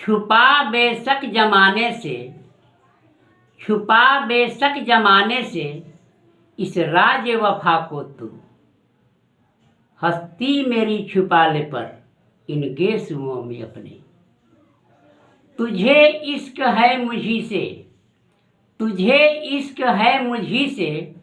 छुपा बेशक जमाने से इस राज वफा को तू, हस्ती मेरी छुपा ले पर इन गेसुओं में अपने। तुझे इश्क है मुझी से,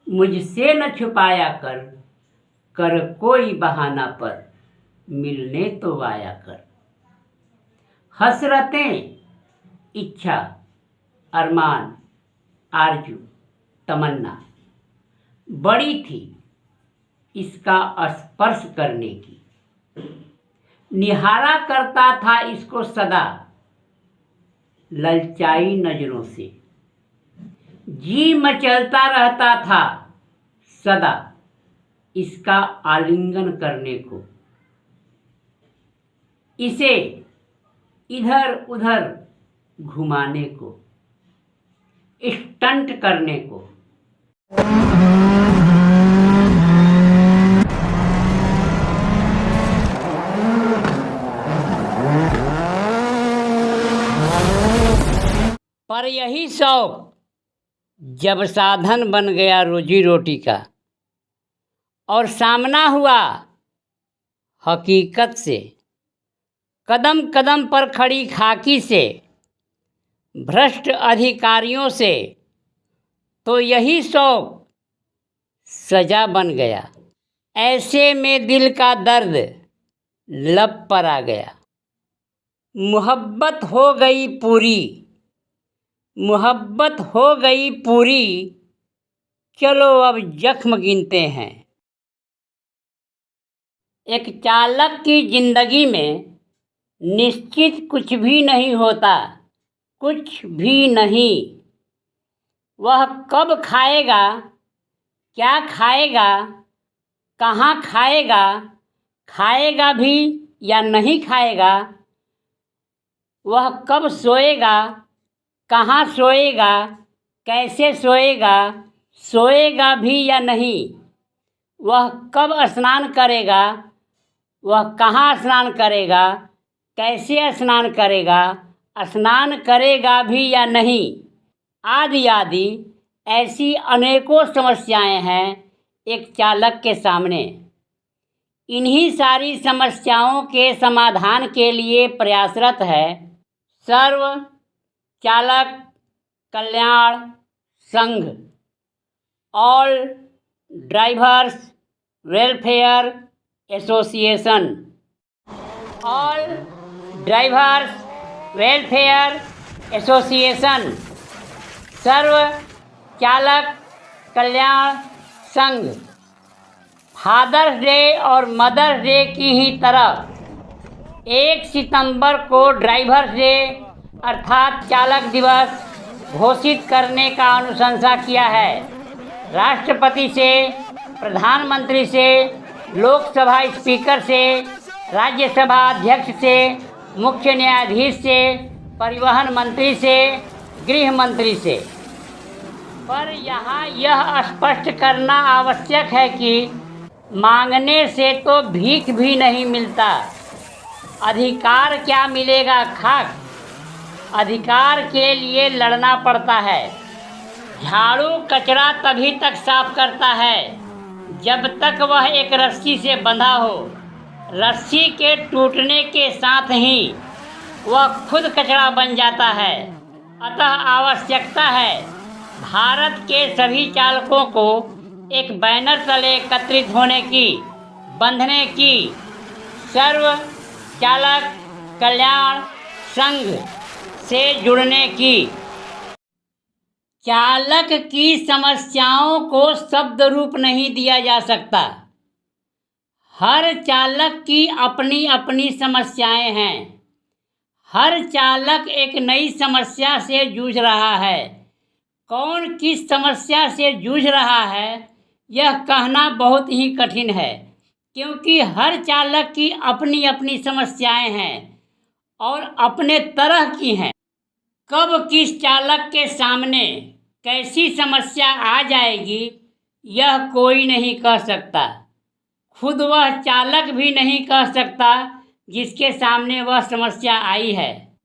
मुझसे न छुपाया कर कोई बहाना पर मिलने तो आया कर। हसरतें, इच्छा, अरमान, आरजू, तमन्ना बड़ी थी इसका स्पर्श करने की। निहारा करता था इसको सदा ललचाई नजरों से। जी मचलता रहता था सदा इसका आलिंगन करने को, इसे इधर उधर घुमाने को, स्टंट करने को। पर यही शौक जब साधन बन गया रोजी रोटी का और सामना हुआ हकीकत से, कदम कदम पर खड़ी खाकी से, भ्रष्ट अधिकारियों से, तो यही शौक सजा बन गया। ऐसे में दिल का दर्द लब पर आ गया। मोहब्बत हो गई पूरी, चलो अब जख्म गिनते हैं। एक चालक की जिंदगी में निश्चित कुछ भी नहीं होता, कुछ भी नहीं। वह कब खाएगा, क्या खाएगा, कहाँ खाएगा, खाएगा भी या नहीं खाएगा। वह कब सोएगा, कहाँ सोएगा, कैसे सोएगा, सोएगा भी या नहीं। वह कब स्नान करेगा, वह कहाँ स्नान करेगा, कैसे स्नान करेगा, स्नान करेगा भी या नहीं। आदि आदि ऐसी अनेकों समस्याएं हैं एक चालक के सामने। इन्हीं सारी समस्याओं के समाधान के लिए प्रयासरत है सर्व Chalak Kalyan Sangh, all drivers welfare association. All drivers welfare association Sarv Chalak Kalyan Sangh Father's Day और मदर्स डे की ही तरह 1 सितंबर को ड्राइवर्स डे अर्थात चालक दिवस घोषित करने का अनुशंसा किया है। राष्ट्रपति से, प्रधानमंत्री से, लोकसभा स्पीकर से, राज्यसभा अध्यक्ष से, मुख्य न्यायाधीश से, परिवहन मंत्री से, गृह मंत्री से। पर यहाँ यह स्पष्ट करना आवश्यक है कि मांगने से तो भीख भी नहीं मिलता। अधिकार क्या मिलेगा खाक। अधिकार के लिए लड़ना पड़ता है। झाड़ू कचरा तभी तक साफ करता है जब तक वह एक रस्सी से बंधा हो। रस्सी के टूटने के साथ ही वह खुद कचरा बन जाता है। अतः आवश्यकता है भारत के सभी चालकों को एक बैनर तले एकत्रित होने की, बंधने की, सर्व चालक कल्याण संघ से जुड़ने की। चालक की समस्याओं को शब्द रूप नहीं दिया जा सकता। हर चालक की अपनी अपनी समस्याएं हैं। हर चालक एक नई समस्या से जूझ रहा है। कौन किस समस्या से जूझ रहा है यह कहना बहुत ही कठिन है, क्योंकि हर चालक की अपनी अपनी समस्याएं हैं और अपने तरह की हैं। कब किस चालक के सामने कैसी समस्या आ जाएगी यह कोई नहीं कह सकता। खुद वह चालक भी नहीं कह सकता जिसके सामने वह समस्या आई है।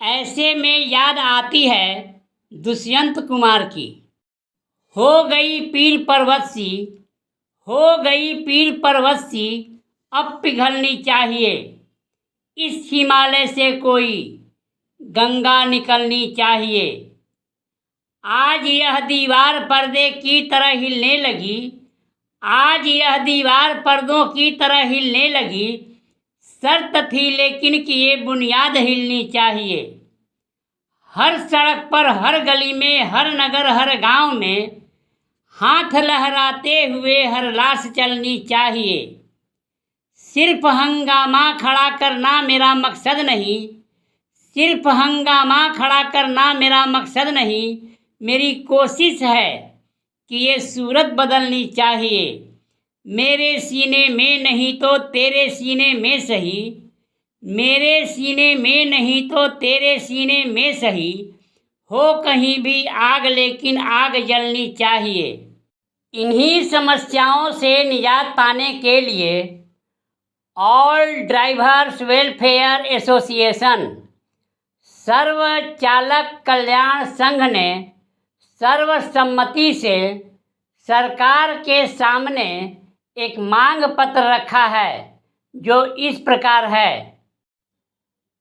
ऐसे में याद आती है दुष्यंत कुमार की। हो गई पीर पर्वत सी अब पिघलनी चाहिए, इस हिमालय से कोई गंगा निकलनी चाहिए। आज यह दीवार पर्दे की तरह हिलने लगी, आज यह दीवार पर्दों की तरह हिलने लगी। शर्त थी लेकिन कि ये बुनियाद हिलनी चाहिए। हर सड़क पर, हर गली में, हर नगर, हर गांव में हाथ लहराते हुए हर लाश चलनी चाहिए। सिर्फ हंगामा खड़ा करना मेरा मकसद नहीं, सिर्फ हंगामा खड़ा करना मेरा मकसद नहीं। मेरी कोशिश है कि ये सूरत बदलनी चाहिए। मेरे सीने में नहीं तो तेरे सीने में सही, मेरे सीने में नहीं तो तेरे सीने में सही। हो कहीं भी आग लेकिन आग जलनी चाहिए। इन्हीं समस्याओं से निजात पाने के लिए all drivers welfare association Sarv Chalak Kalyan संघ ने सर्वसम्मति से सरकार के सामने एक मांग पत्र रखा है, जो इस प्रकार है।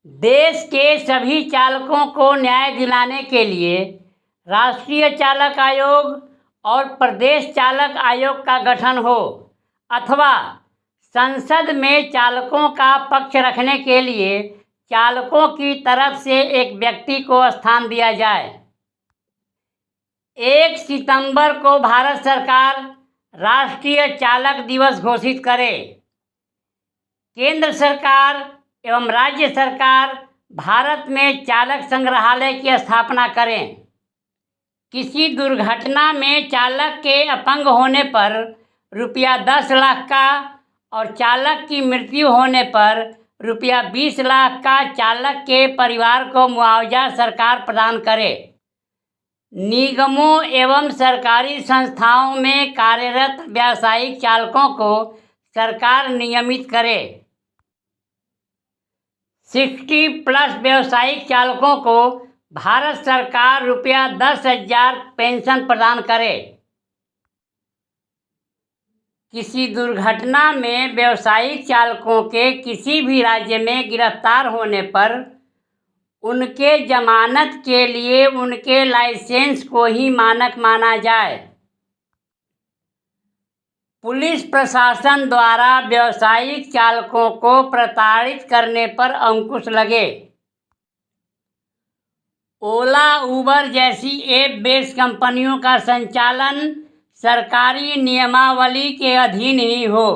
देश के सभी चालकों को न्याय दिलाने के लिए राष्ट्रीय चालक आयोग और प्रदेश चालक आयोग का गठन हो, अथवा संसद में चालकों का पक्ष रखने के लिए चालकों की तरफ से एक व्यक्ति को स्थान दिया जाए। 1 सितंबर को भारत सरकार राष्ट्रीय चालक दिवस घोषित करे। केंद्र सरकार एवं राज्य सरकार भारत में चालक संग्रहालय की स्थापना करें। किसी दुर्घटना में चालक के अपंग होने पर रुपया 10 लाख का और चालक की मृत्यु होने पर रुपया 20 लाख का चालक के परिवार को मुआवजा सरकार प्रदान करे। निगमों एवं सरकारी संस्थाओं में कार्यरत व्यावसायिक चालकों को सरकार नियमित करे। 60+ व्यावसायिक चालकों को भारत सरकार रुपया 10,000 पेंशन प्रदान करे। किसी दुर्घटना में व्यावसायिक चालकों के किसी भी राज्य में गिरफ्तार होने पर उनके जमानत के लिए उनके लाइसेंस को ही मानक माना जाए। पुलिस प्रशासन द्वारा व्यावसायिक चालकों को प्रताड़ित करने पर अंकुश लगे। ओला, उबर जैसी ऐप बेस्ड कंपनियों का संचालन सरकारी नियमावली के अधीन ही हो।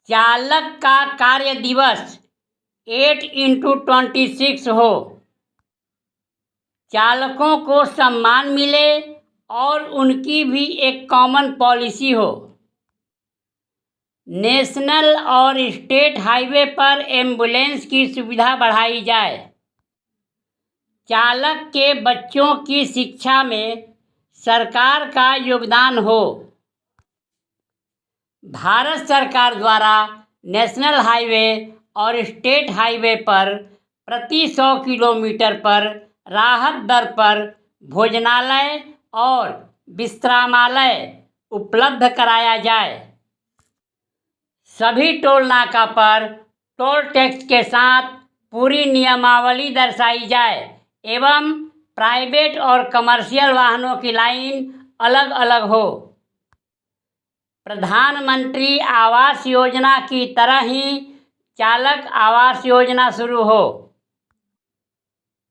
चालक का कार्य दिवस 8x26 हो। चालकों को सम्मान मिले और उनकी भी एक कॉमन पॉलिसी हो। नेशनल और स्टेट हाईवे पर एम्बुलेंस की सुविधा बढ़ाई जाए। चालक के बच्चों की शिक्षा में सरकार का योगदान हो। भारत सरकार द्वारा नेशनल हाईवे और स्टेट हाईवे पर प्रति 100 किलोमीटर पर राहत दर पर भोजनालय और विश्रामालय उपलब्ध कराया जाए। सभी टोल नाका पर टोल टैक्स के साथ पूरी नियमावली दर्शाई जाए एवं प्राइवेट और कमर्शियल वाहनों की लाइन अलग अलग हो। प्रधानमंत्री आवास योजना की तरह ही चालक आवास योजना शुरू हो।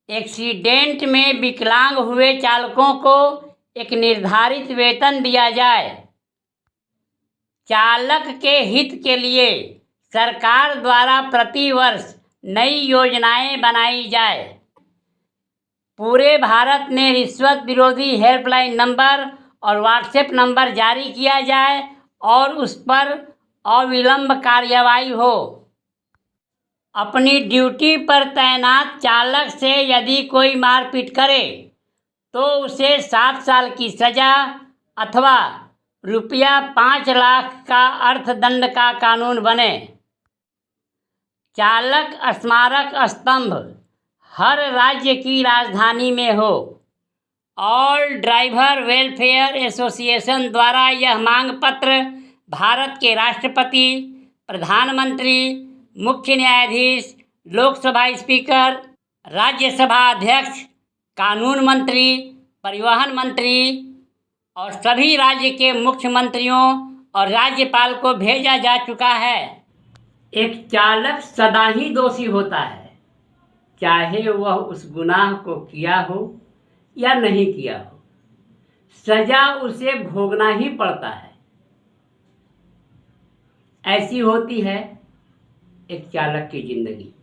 एक्सीडेंट में विकलांग हुए चालकों को एक निर्धारित वेतन दिया जाए। चालक के हित के लिए सरकार द्वारा प्रति वर्ष नई योजनाएं बनाई जाए। पूरे भारत में रिश्वत विरोधी हेल्पलाइन नंबर और व्हाट्सएप नंबर जारी किया जाए और उस पर अविलंब कार्यवाही हो। अपनी ड्यूटी पर तैनात चालक से यदि कोई मारपीट करे तो उसे 7 साल की सज़ा अथवा रुपया 5 लाख का अर्थदंड का कानून बने। चालक स्मारक स्तंभ हर राज्य की राजधानी में हो। ऑल ड्राइवर वेलफेयर एसोसिएशन द्वारा यह मांग पत्र भारत के राष्ट्रपति, प्रधानमंत्री, मुख्य न्यायाधीश, लोकसभा स्पीकर, राज्यसभा अध्यक्ष, कानून मंत्री, परिवहन मंत्री और सभी राज्य के मुख्यमंत्रियों और राज्यपाल को भेजा जा चुका है। एक चालक सदा ही दोषी होता है, चाहे वह उस गुनाह को किया हो या नहीं किया हो, सजा उसे भोगना ही पड़ता है। ऐसी होती है एक चालक की जिंदगी।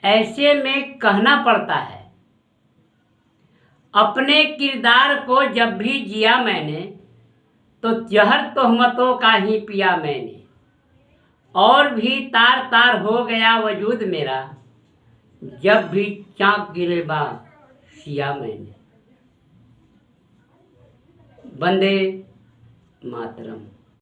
ऐसे में कहना पड़ता है, अपने किरदार को जब भी जिया मैंने तो जहर तोहमतों का ही पिया मैंने, और भी तार तार हो गया वजूद मेरा जब भी चाक गिरेबा सिया मैंने। वंदे मातरम।